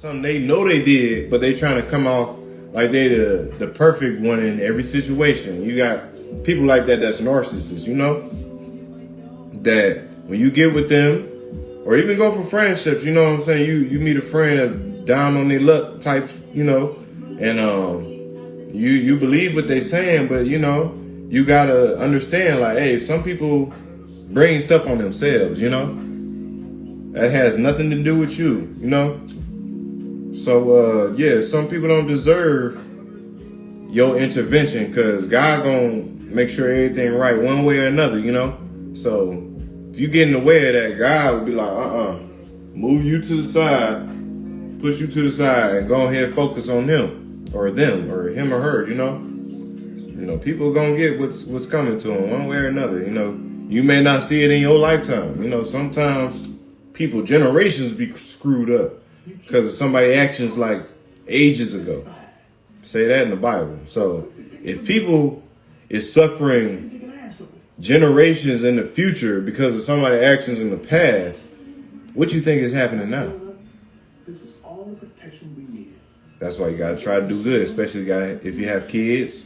something they know they did, but they trying to come off like they the perfect one in every situation. You got people like that that's narcissists, you know? That when you get with them, or even go for friendships, you know what I'm saying? You meet a friend that's down on their luck type, you know, and you believe what they saying, but you know, you gotta understand, like, hey, some people bring stuff on themselves, you know? That has nothing to do with you, you know? So, yeah, some people don't deserve your intervention because God gonna make sure everything right one way or another, you know? So, if you get in the way of that, God will be like, move you to the side, push you to the side, and go ahead and focus on him or them or him or her, you know? You know, people are gonna get what's coming to them one way or another, you know? You may not see it in your lifetime. You know, sometimes people, generations be screwed up because of somebody's actions like ages ago. Say that in the Bible. So if people is suffering generations in the future because of somebody's actions in the past, what you think is happening now? That's why you got to try to do good, especially if you have kids.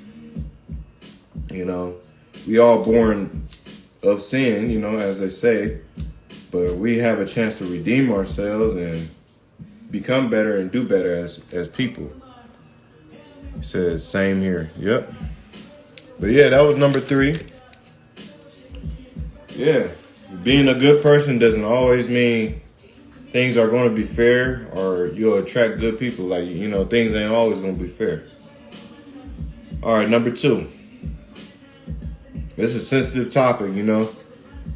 You know, we all born of sin, you know, as they say, but we have a chance to redeem ourselves and become better and do better as people. He said, same here. Yep. But yeah, that was number 3. Yeah. Being a good person doesn't always mean things are going to be fair or you'll attract good people. Like, you know, things ain't always going to be fair. All right, number 2. This is a sensitive topic, you know.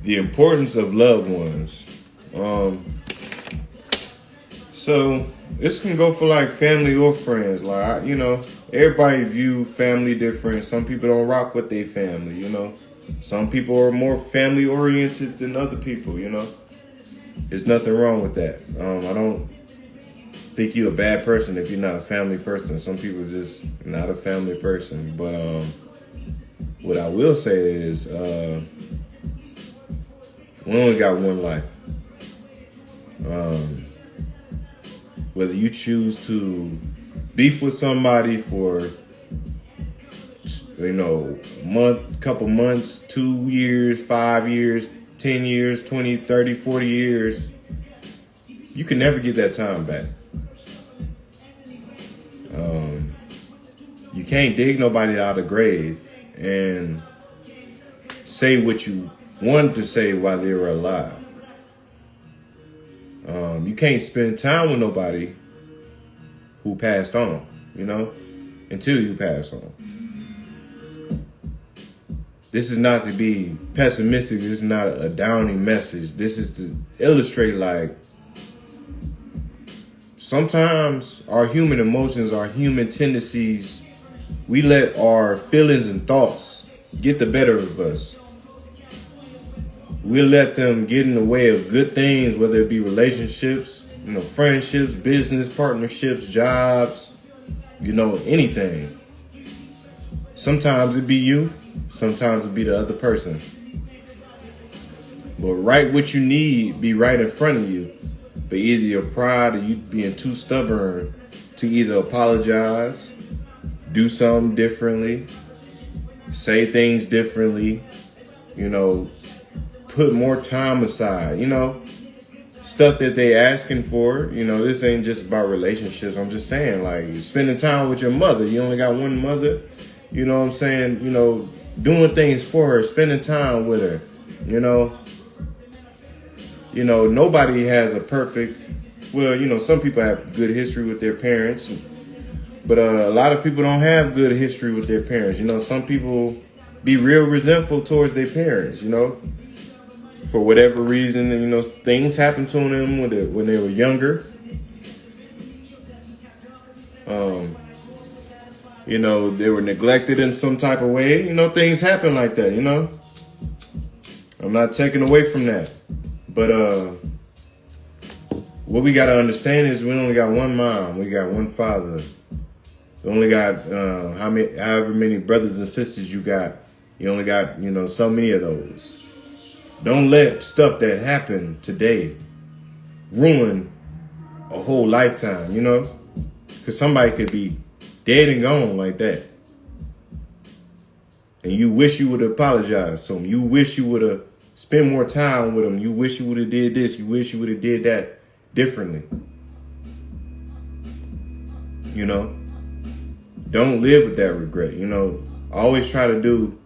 The importance of loved ones. So this can go for like family or friends. Like, you know, everybody view family different. Some people don't rock with their family, you know. Some people are more family oriented than other people, you know. There's nothing wrong with that. I don't think you're a bad person if you're not a family person. Some people are just not a family person. But what I will say is we only got one life. Whether you choose to beef with somebody for, you know, couple months, 2 years, 5 years, 10 years, 20, 30, 40 years, you can never get that time back. You can't dig nobody out of the grave and say what you wanted to say while they were alive. You can't spend time with nobody who passed on, you know, until you pass on. This is not to be pessimistic. This is not a downing message. This is to illustrate, like, sometimes our human emotions, our human tendencies, we let our feelings and thoughts get the better of us. We let them get in the way of good things, whether it be relationships, you know, friendships, business partnerships, jobs, you know, anything. Sometimes it be you, sometimes it be the other person. But write what you need be right in front of you. But either your pride or you being too stubborn to either apologize, do something differently, say things differently, you know, put more time aside, you know, stuff that they asking for. You know, this ain't just about relationships. I'm just saying, like, you're spending time with your mother. You only got one mother. You know what I'm saying? You know, doing things for her, spending time with her, you know. You know, nobody has a perfect, well, you know, some people have good history with their parents, but a lot of people don't have good history with their parents. You know, some people be real resentful towards their parents, you know, for whatever reason. You know, things happen to them when they were younger. You know, they were neglected in some type of way. You know, things happen like that, you know. I'm not taking away from that. But what we got to understand is we only got one mom. We got one father. We only got however many brothers and sisters you got. You only got, you know, so many of those. Don't let stuff that happened today ruin a whole lifetime, you know? Because somebody could be dead and gone like that. And you wish you would have apologized to them. You wish you would have spent more time with them. You wish you would have did this. You wish you would have did that differently. You know? Don't live with that regret, you know? Always try to do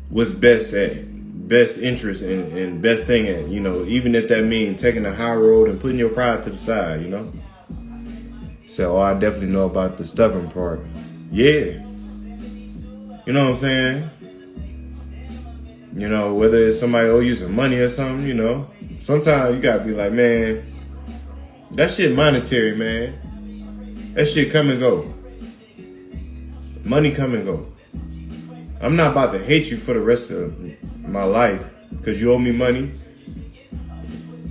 what's best interest and best thing at, you know, even if that means taking the high road and putting your pride to the side, you know? So, I definitely know about the stubborn part. Yeah. You know what I'm saying? You know, whether it's somebody owe you some money or something, you know, sometimes you gotta be like, man, that shit monetary, man. That shit come and go. Money come and go. I'm not about to hate you for the rest of my life because you owe me money.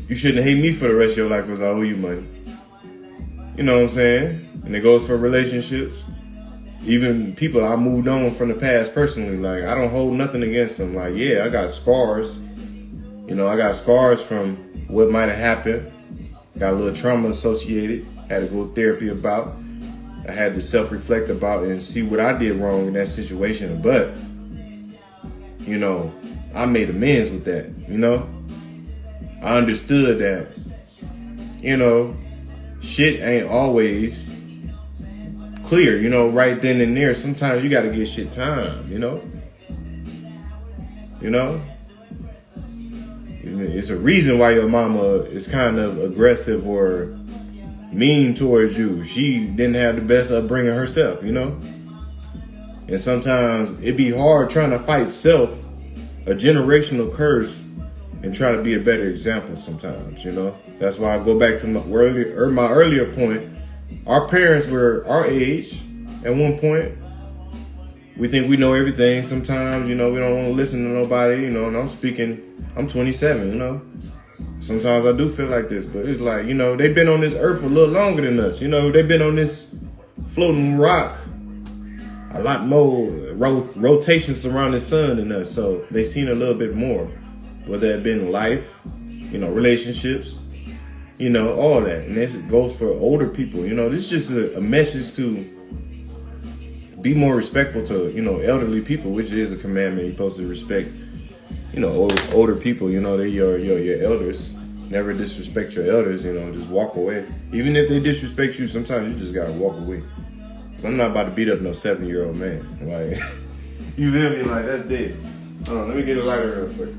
You shouldn't hate me for the rest of your life because I owe you money. You know what I'm saying? And it goes for relationships. Even people I moved on from the past personally. Like, I don't hold nothing against them. Like, yeah, I got scars. You know, I got scars from what might have happened. Got a little trauma associated. Had to go to therapy about. I had to self-reflect about and see what I did wrong in that situation. But, you know, I made amends with that, you know? I understood that, you know, shit ain't always clear, you know, right then and there. Sometimes you got to give shit time, you know? You know? It's a reason why your mama is kind of aggressive or mean towards you. She didn't have the best upbringing herself, you know? And sometimes it be hard trying to fight self, a generational curse, and try to be a better example sometimes, you know? That's why I go back to my earlier point. Our parents were our age at one point. We think we know everything sometimes, you know, we don't want to listen to nobody, you know, and I'm 27, you know? Sometimes I do feel like this, but it's like, you know, they've been on this earth a little longer than us. You know, they've been on this floating rock a lot more rotations around the sun than us. So they've seen a little bit more, whether it been life, you know, relationships, you know, all that. And this goes for older people. You know, this is just a message to be more respectful to, you know, elderly people, which is a commandment. You're supposed to respect, you know, older people, you know, they're your elders. Never disrespect your elders, you know, just walk away. Even if they disrespect you, sometimes you just gotta walk away. Cause I'm not about to beat up no 70-year-old man. Like, you feel me? Like, that's dead. Hold on, let me get a lighter real quick.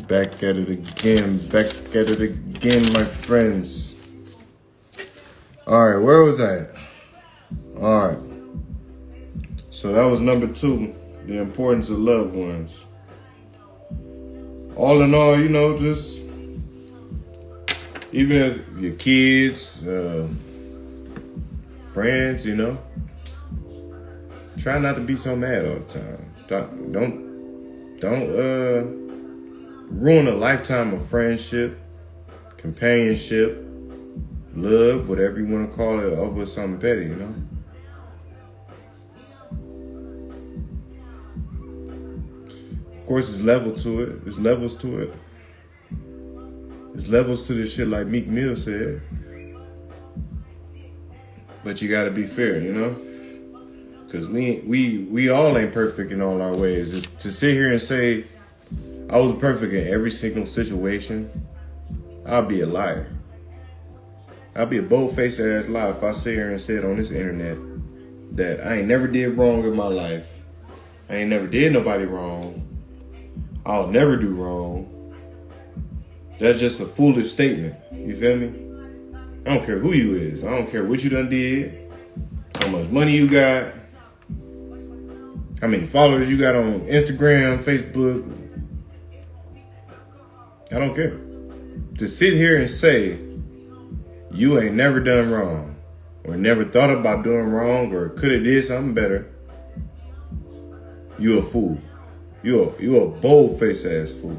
Back at it again, my friends. All right, where was I at? All right. So that was number 2, the importance of loved ones. All in all, you know, just even if your kids, friends, you know, try not to be so mad all the time. Don't ruin a lifetime of friendship, companionship, love, whatever you want to call it, over something petty, you know? Of course, there's levels to it. There's levels to it. There's levels to this shit, like Meek Mill said. But you gotta be fair, you know? Because we all ain't perfect in all our ways. To sit here and say, I was perfect in every single situation, I'll be a liar. I'll be a bold-faced ass liar if I sit here and say it on this internet that I ain't never did wrong in my life. I ain't never did nobody wrong. I'll never do wrong. That's just a foolish statement. You feel me? I don't care who you is. I don't care what you done did, how much money you got. how many followers you got on Instagram, Facebook. I don't care. To sit here and say you ain't never done wrong or never thought about doing wrong or could have did something better, you a fool. You a bold-faced ass fool.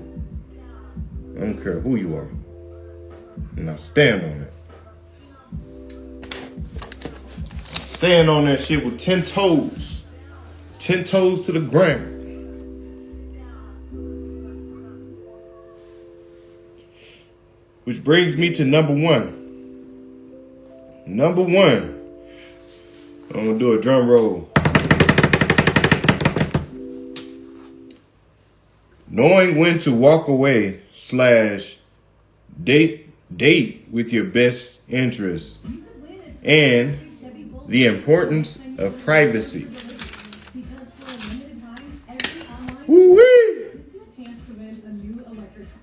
I don't care who you are. And I stand on it. Stand on that shit with 10 toes. 10 toes to the ground. Which brings me to number one. Number one. I'm gonna do a drum roll. Knowing when to walk away / date with your best interests and the importance of privacy. Woo-wee!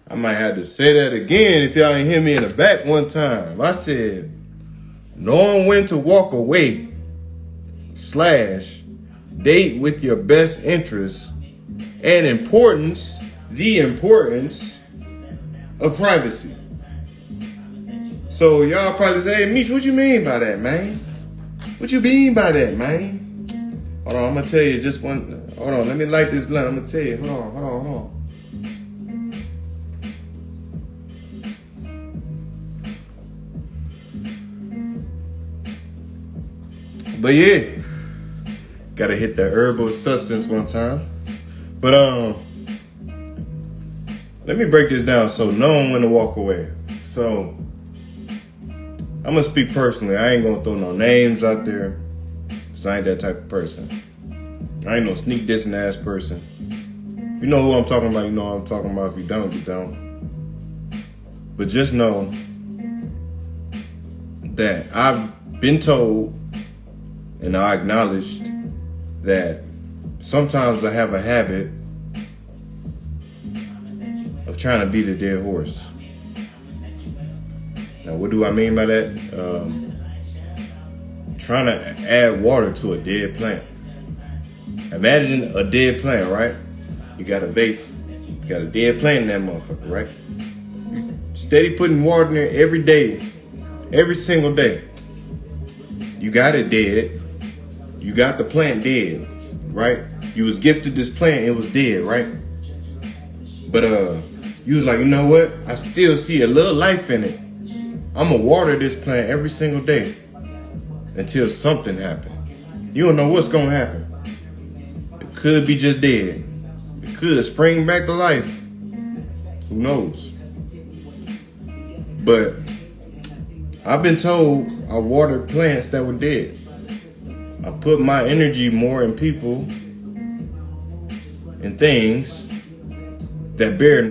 I might have to say that again if y'all ain't hear me in the back one time. I said, knowing when to walk away / date with your best interests and the importance of privacy. So y'all probably say, hey, Meech, what you mean by that, man? What you mean by that, man? Hold on, I'm gonna tell you just one. Hold on, let me light this blunt. I'm gonna tell you. Hold on. But yeah, gotta hit that herbal substance one time. But let me break this down. So knowing when to walk away. So I'm gonna speak personally. I ain't gonna throw no names out there, cause I ain't that type of person. I ain't no sneak dissing ass person. If you know who I'm talking about, you know what I'm talking about. If you don't, you don't. But just know that I've been told and I acknowledged that sometimes I have a habit of trying to beat a dead horse. Now, what do I mean by that? Trying to add water to a dead plant. Imagine a dead plant, right? You got a vase, you got a dead plant in that motherfucker, right? Steady putting water in there every day, every single day. You got it dead. You got the plant dead, right? You was gifted this plant, it was dead, right? But you was like, you know what? I still see a little life in it. I'm gonna water this plant every single day until something happens. You don't know what's gonna happen. It could be just dead. It could spring back to life. Who knows? But I've been told I watered plants that were dead. I put my energy more in people and things that bear